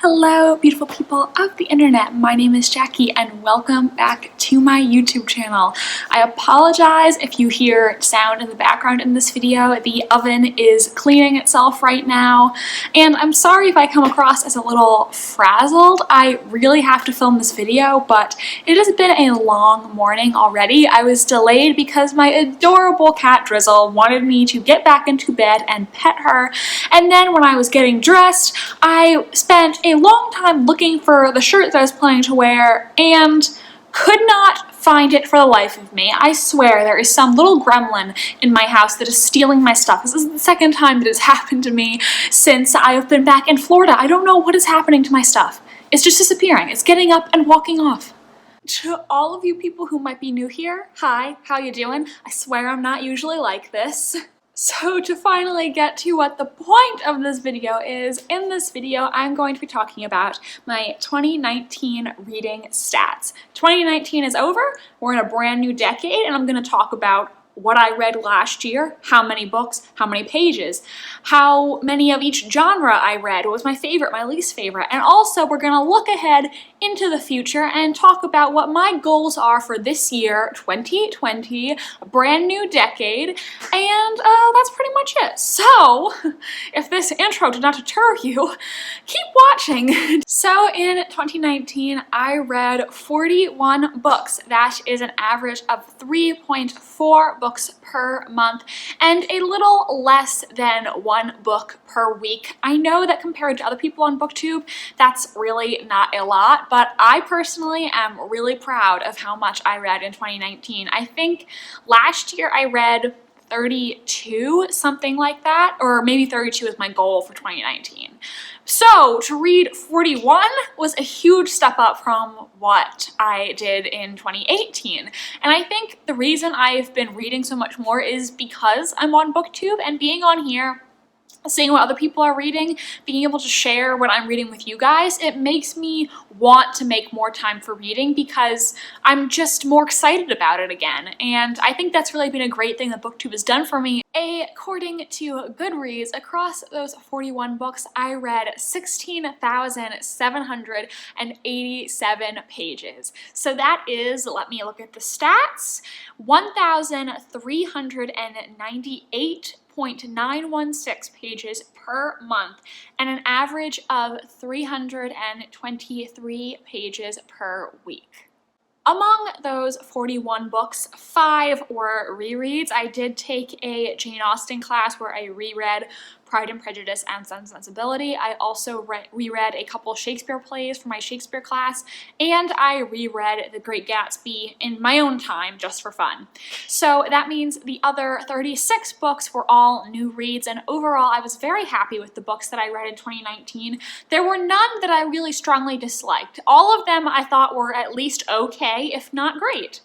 Hello, beautiful people of the internet. My name is Jackie and welcome back to my YouTube channel. I apologize if you hear sound in the background in this video. The oven is cleaning itself right now, and I'm sorry if I come across as a little frazzled. I really have to film this video, but it has been a long morning already. I was delayed because my adorable cat Drizzle wanted me to get back into bed and pet her, and then when I was getting dressed, I spent a long time looking for the shirt that I was planning to wear and could not find it for the life of me. I swear there is some little gremlin in my house that is stealing my stuff. This is the second time that has happened to me since I have been back in Florida. I don't know what is happening to my stuff. It's just disappearing. It's getting up and walking off. To all of you people who might be new here, hi, how you doing? I swear I'm not usually like this. So to finally get to what the point of this video is, in this video I'm going to be talking about my 2019 reading stats. 2019 is over, we're in a brand new decade, and I'm going to talk about what I read last year, how many books, how many pages, how many of each genre I read, what was my favorite, my least favorite, and also we're going to look ahead into the future and talk about what my goals are for this year, 2020, a brand new decade, and that's pretty much it. So, if this intro did not deter you, keep watching. So in 2019, I read 41 books. That is an average of 3.4 books per month and a little less than one book per week. I know that compared to other people on BookTube, that's really not a lot, but I personally am really proud of how much I read in 2019. I think last year I read 32, something like that, or maybe 32 is my goal for 2019. So to read 41 was a huge step up from what I did in 2018. And I think the reason I've been reading so much more is because I'm on BookTube, and being on here, seeing what other people are reading, being able to share what I'm reading with you guys, it makes me want to make more time for reading because I'm just more excited about it again. And I think that's really been a great thing that BookTube has done for me. According to Goodreads, across those 41 books, I read 16,787 pages. So that is, let me look at the stats, 1,398.916 pages per month, and an average of 323 pages per week. Among those 41 books, 5 were rereads. I did take a Jane Austen class where I reread Pride and Prejudice and Sense and Sensibility. I also reread a couple Shakespeare plays for my Shakespeare class, and I reread The Great Gatsby in my own time just for fun. So that means the other 36 books were all new reads, and overall I was very happy with the books that I read in 2019. There were none that I really strongly disliked. All of them I thought were at least okay, if not great.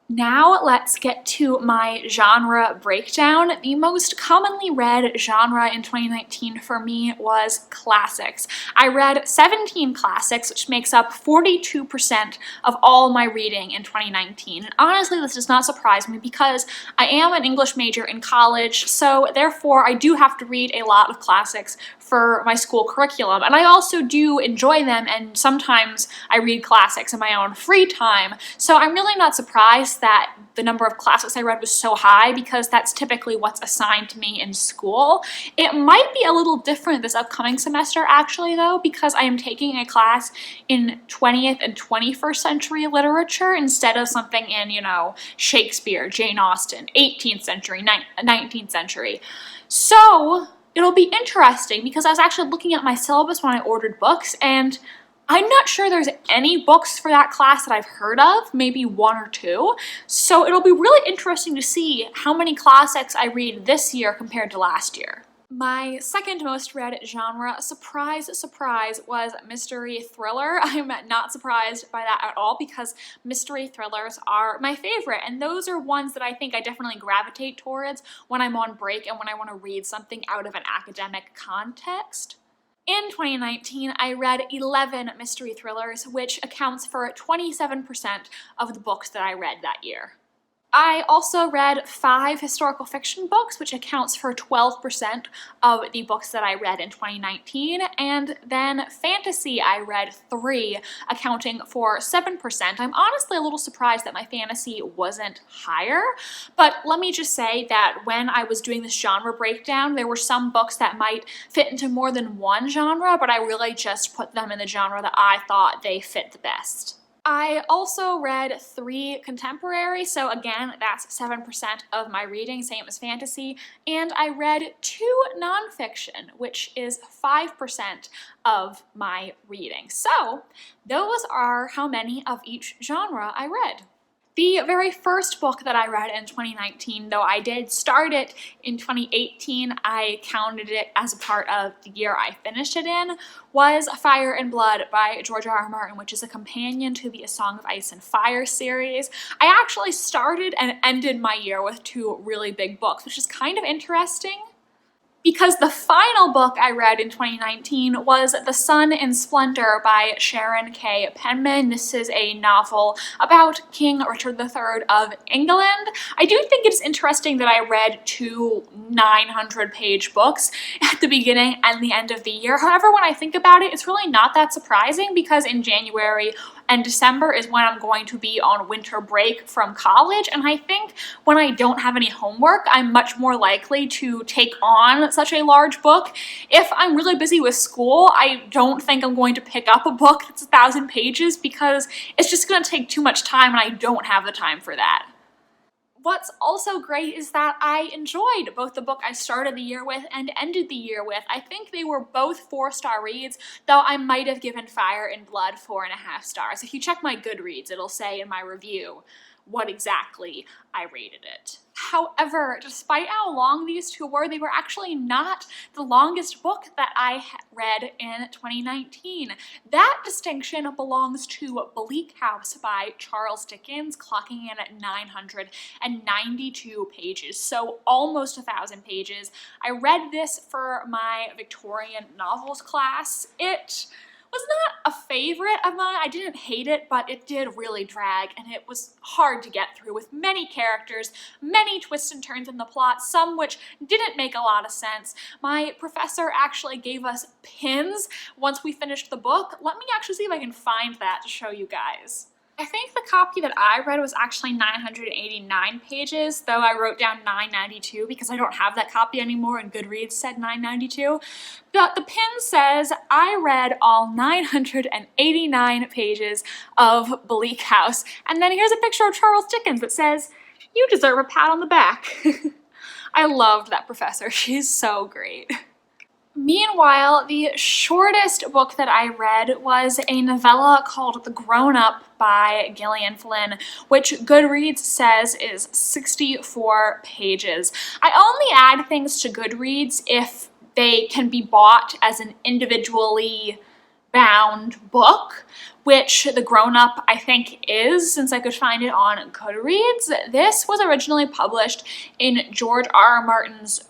Now let's get to my genre breakdown. The most commonly read genre in 2019 for me was classics. I read 17 classics, which makes up 42% of all my reading in 2019. And honestly, this does not surprise me because I am an English major in college, so therefore I do have to read a lot of classics for my school curriculum. And I also do enjoy them, and sometimes I read classics in my own free time. So I'm really not surprised that the number of classics I read was so high because that's typically what's assigned to me in school. It might be a little different this upcoming semester actually though, because I am taking a class in 20th and 21st century literature instead of something in, you know, Shakespeare, Jane Austen, 18th century, 19th century. So it'll be interesting because I was actually looking at my syllabus when I ordered books, and I'm not sure there's any books for that class that I've heard of, maybe 1 or 2. So it'll be really interesting to see how many classics I read this year compared to last year. My second most read genre, surprise, surprise, was mystery thriller. I'm not surprised by that at all because mystery thrillers are my favorite, and those are ones that I think I definitely gravitate towards when I'm on break and when I want to read something out of an academic context. In 2019, I read 11 mystery thrillers, which accounts for 27% of the books that I read that year. I also read 5 historical fiction books, which accounts for 12% of the books that I read in 2019, and then fantasy I read 3, accounting for 7%. I'm honestly a little surprised that my fantasy wasn't higher, but let me just say that when I was doing this genre breakdown, there were some books that might fit into more than one genre, but I really just put them in the genre that I thought they fit the best. I also read 3 contemporary, so again, that's 7% of my reading, same as fantasy, and I read 2 nonfiction, which is 5% of my reading. So those are how many of each genre I read. The very first book that I read in 2019, though I did start it in 2018, I counted it as a part of the year I finished it in, was Fire and Blood by George R. R. Martin, which is a companion to the A Song of Ice and Fire series. I actually started and ended my year with 2 really big books, which is kind of interesting, because the final book I read in 2019 was The Sun in Splendor by Sharon K. Penman. This is a novel about King Richard III of England. I do think it's interesting that I read 2 900-page books at the beginning and the end of the year. However, when I think about it, it's really not that surprising, because in January and December is when I'm going to be on winter break from college, and I think when I don't have any homework, I'm much more likely to take on such a large book. If I'm really busy with school, I don't think I'm going to pick up a book that's 1,000 pages, because it's just going to take too much time, and I don't have the time for that. What's also great is that I enjoyed both the book I started the year with and ended the year with. I think they were both 4-star reads, though I might have given Fire and Blood 4.5 stars. If you check my Goodreads, it'll say in my review what exactly I rated it. However, despite how long these 2 were, they were actually not the longest book that I read in 2019. That distinction belongs to Bleak House by Charles Dickens, clocking in at 992 pages, so almost 1,000 pages. I read this for my Victorian novels class. It was not a favorite of mine. I didn't hate it, but it did really drag, and it was hard to get through, with many characters, many twists and turns in the plot, some which didn't make a lot of sense. My professor actually gave us pins once we finished the book. Let me actually see if I can find that to show you guys. I think the copy that I read was actually 989 pages, though I wrote down 992 because I don't have that copy anymore and Goodreads said 992. But the pin says, I read all 989 pages of Bleak House. And then here's a picture of Charles Dickens that says, you deserve a pat on the back. I loved that professor. She's so great. Meanwhile, the shortest book that I read was a novella called The Grown-Up by Gillian Flynn, which Goodreads says is 64 pages. I only add things to Goodreads if they can be bought as an individually bound book, which The Grown-Up I think is, since I could find it on Goodreads. This was originally published in George R. R. Martin's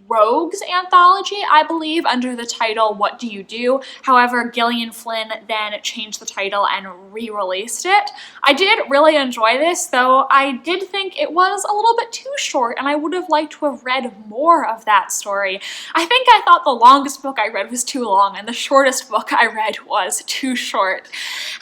Rogues anthology, I believe, under the title What Do You Do? However, Gillian Flynn then changed the title and re-released it. I did really enjoy this, though I did think it was a little bit too short, and I would have liked to have read more of that story. I think I thought the longest book I read was too long, and the shortest book I read was too short.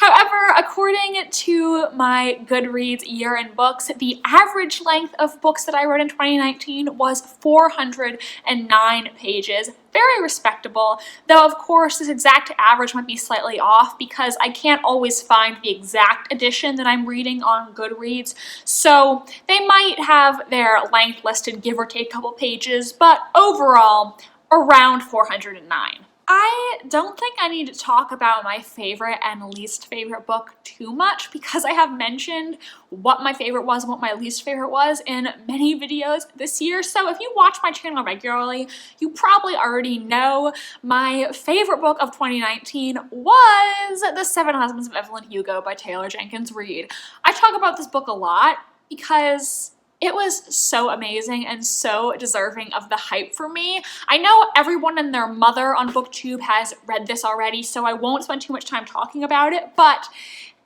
However, according to my Goodreads year in books, the average length of books that I read in 2019 was 409 pages. Very respectable, though of course this exact average might be slightly off because I can't always find the exact edition that I'm reading on Goodreads, so they might have their length listed give or take a couple pages, but overall around 409. I don't think I need to talk about my favorite and least favorite book too much because I have mentioned what my favorite was and what my least favorite was in many videos this year. So if you watch my channel regularly, you probably already know my favorite book of 2019 was The Seven Husbands of Evelyn Hugo by Taylor Jenkins Reid. I talk about this book a lot because it was so amazing and so deserving of the hype for me. I know everyone and their mother on BookTube has read this already, so I won't spend too much time talking about it, but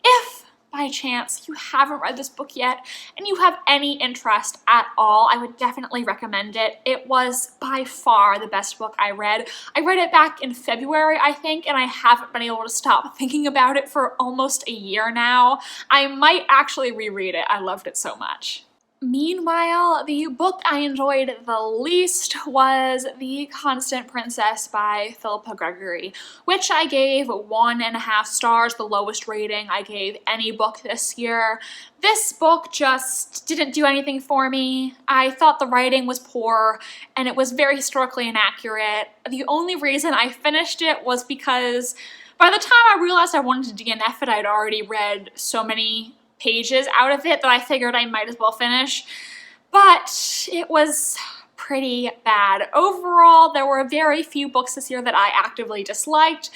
if by chance you haven't read this book yet and you have any interest at all, I would definitely recommend it. It was by far the best book I read. I read it back in February, I think, and I haven't been able to stop thinking about it for almost a year now. I might actually reread it. I loved it so much. Meanwhile, the book I enjoyed the least was The Constant Princess by Philippa Gregory, which I gave 1.5 stars, the lowest rating I gave any book this year. This book just didn't do anything for me. I thought the writing was poor, and it was very historically inaccurate. The only reason I finished it was because by the time I realized I wanted to DNF it, I'd already read so many pages out of it that I figured I might as well finish, but it was pretty bad. Overall, there were very few books this year that I actively disliked.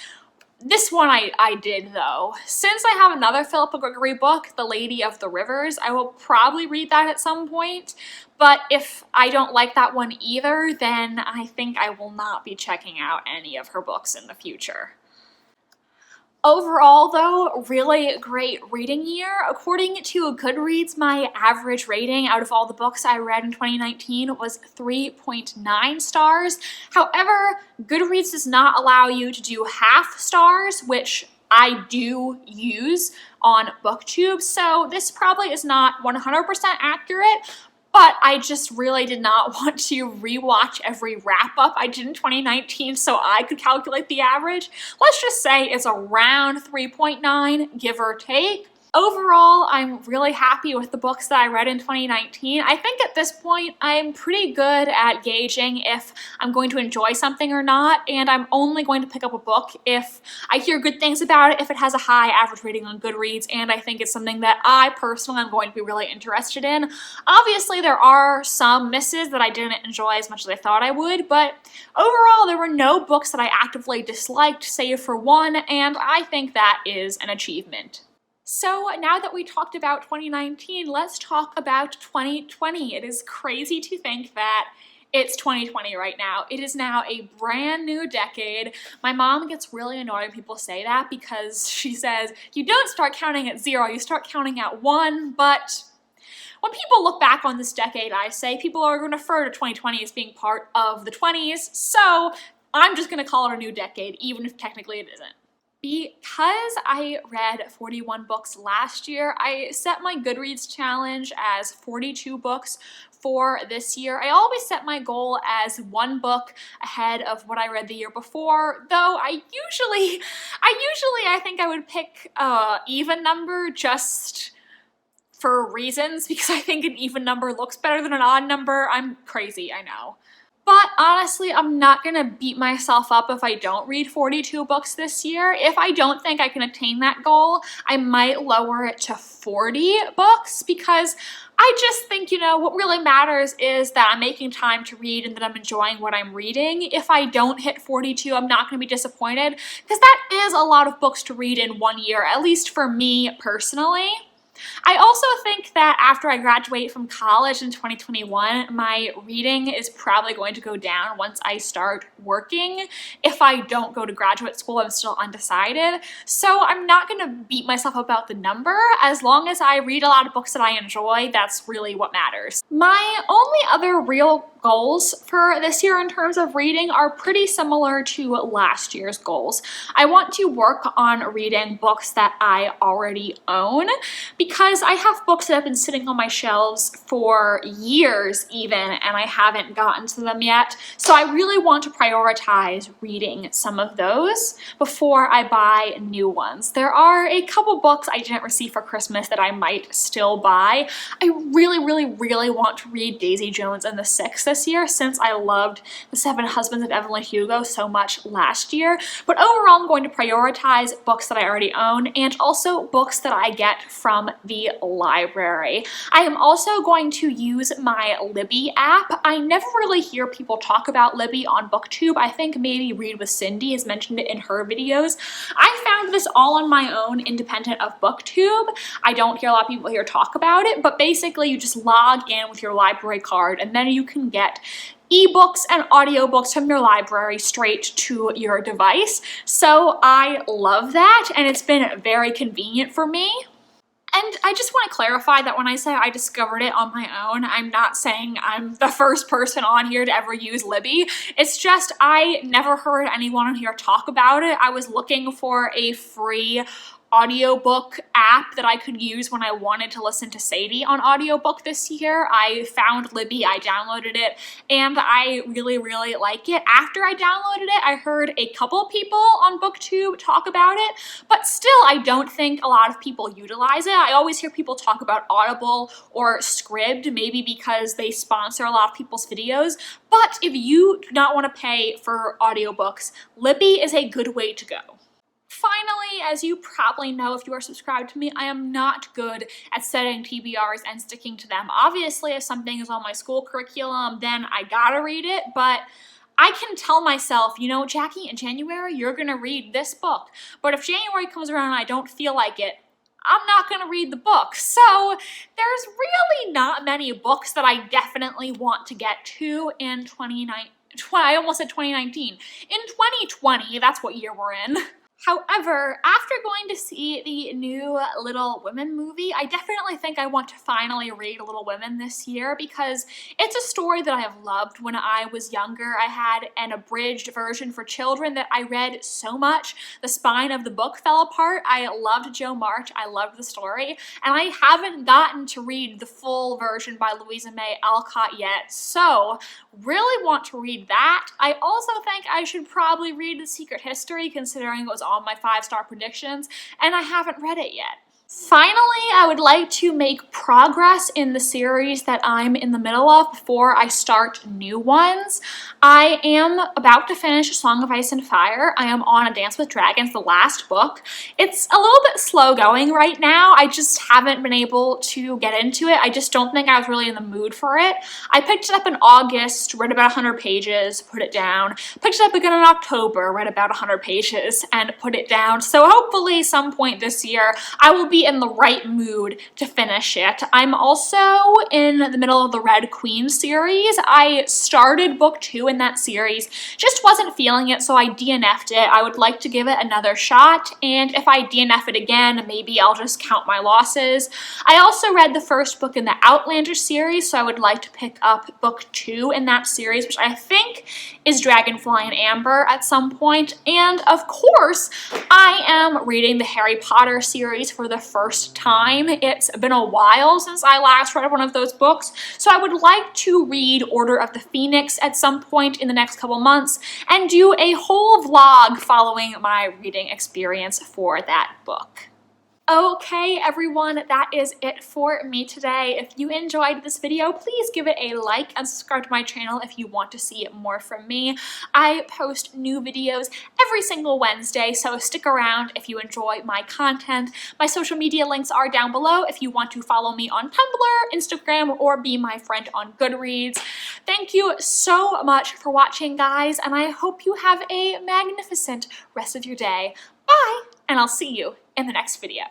This one I did, though. Since I have another Philippa Gregory book, The Lady of the Rivers, I will probably read that at some point, but if I don't like that one either, then I think I will not be checking out any of her books in the future. Overall, though, really great reading year. According to Goodreads, my average rating out of all the books I read in 2019 was 3.9 stars. However, Goodreads does not allow you to do half stars, which I do use on BookTube, so this probably is not 100% accurate, but I just really did not want to rewatch every wrap-up I did in 2019 so I could calculate the average. Let's just say it's around 3.9, give or take. Overall, I'm really happy with the books that I read in 2019. I think at this point, I'm pretty good at gauging if I'm going to enjoy something or not, and I'm only going to pick up a book if I hear good things about it, if it has a high average rating on Goodreads, and I think it's something that I personally am going to be really interested in. Obviously, there are some misses that I didn't enjoy as much as I thought I would, but overall, there were no books that I actively disliked, save for one, and I think that is an achievement. So now that we talked about 2019, let's talk about 2020. It is crazy to think that it's 2020 right now. It is now a brand new decade. My mom gets really annoyed when people say that because she says, you don't start counting at 0, you start counting at 1, but when people look back on this decade, I say people are going to refer to 2020 as being part of the 20s, so I'm just going to call it a new decade, even if technically it isn't. Because I read 41 books last year, I set my Goodreads challenge as 42 books for this year. I always set my goal as 1 book ahead of what I read the year before, though I think I would pick an even number just for reasons, because I think an even number looks better than an odd number. I'm crazy, I know. But honestly, I'm not gonna beat myself up if I don't read 42 books this year. If I don't think I can attain that goal, I might lower it to 40 books because I just think, what really matters is that I'm making time to read and that I'm enjoying what I'm reading. If I don't hit 42, I'm not gonna be disappointed because that is a lot of books to read in 1 year, at least for me personally. I also think that after I graduate from college in 2021, my reading is probably going to go down once I start working. If I don't go to graduate school, I'm still undecided. So I'm not going to beat myself up about the number. As long as I read a lot of books that I enjoy, that's really what matters. My only other real goals for this year in terms of reading are pretty similar to last year's goals. I want to work on reading books that I already own because I have books that have been sitting on my shelves for years even, and I haven't gotten to them yet. So I really want to prioritize reading some of those before I buy new ones. There are a couple books I didn't receive for Christmas that I might still buy. I really want to read Daisy Jones and the Six this year since I loved The Seven Husbands of Evelyn Hugo so much last year. But overall, I'm going to prioritize books that I already own and also books that I get from the library. I am also going to use my Libby app. I never really hear people talk about Libby on BookTube. I think maybe Read with Cindy has mentioned it in her videos. I found this all on my own, independent of BookTube. I don't hear a lot of people here talk about it, but basically you just log in with your library card and then you can get ebooks and audiobooks from your library straight to your device. So I love that, and it's been very convenient for me. And I just want to clarify that when I say I discovered it on my own, I'm not saying I'm the first person on here to ever use Libby. It's just I never heard anyone on here talk about it. I was looking for a free audiobook app that I could use when I wanted to listen to Sadie on audiobook this year. I found Libby, I downloaded it, and I really, really like it. After I downloaded it, I heard a couple people on BookTube talk about it, but still I don't think a lot of people utilize it. I always hear people talk about Audible or Scribd, maybe because they sponsor a lot of people's videos, but if you do not want to pay for audiobooks, Libby is a good way to go. Finally, as you probably know if you are subscribed to me, I am not good at setting TBRs and sticking to them. Obviously, if something is on my school curriculum, then I gotta read it, but I can tell myself, you know, Jackie, in January, you're gonna read this book. But if January comes around and I don't feel like it, I'm not gonna read the book. So there's really not many books that I definitely want to get to in 2019. I almost said 2019. In 2020, that's what year we're in. However, after going to see the new Little Women movie, I definitely think I want to finally read Little Women this year because it's a story that I have loved. When I was younger, I had an abridged version for children that I read so much, the spine of the book fell apart. I loved Jo March, I loved the story, and I haven't gotten to read the full version by Louisa May Alcott yet, so really want to read that. I also think I should probably read The Secret History, considering it was on my 5-star predictions, and I haven't read it yet. Finally, I would like to make progress in the series that I'm in the middle of before I start new ones. I am about to finish Song of Ice and Fire. I am on A Dance with Dragons, the last book. It's a little bit slow going right now. I just haven't been able to get into it. I just don't think I was really in the mood for it. I picked it up in August, read about 100 pages, put it down. Picked it up again in October, read about 100 pages, and put it down. So hopefully some point this year, I will be in the right mood to finish it. I'm also in the middle of the Red Queen series. I started book 2 in that series, just wasn't feeling it, so I DNF'd it. I would like to give it another shot, and if I DNF it again, maybe I'll just count my losses. I also read the first book in the Outlander series, so I would like to pick up book 2 in that series, which I think is Dragonfly and Amber at some point. And of course, I am reading the Harry Potter series for the first time. It's been a while since I last read one of those books, so I would like to read Order of the Phoenix at some point in the next couple months and do a whole vlog following my reading experience for that book. Okay, everyone, that is it for me today. If you enjoyed this video, please give it a like and subscribe to my channel if you want to see more from me. I post new videos every single Wednesday, so stick around if you enjoy my content. My social media links are down below if you want to follow me on Tumblr, Instagram, or be my friend on Goodreads. Thank you so much for watching, guys, and I hope you have a magnificent rest of your day. Bye, and I'll see you in the next video.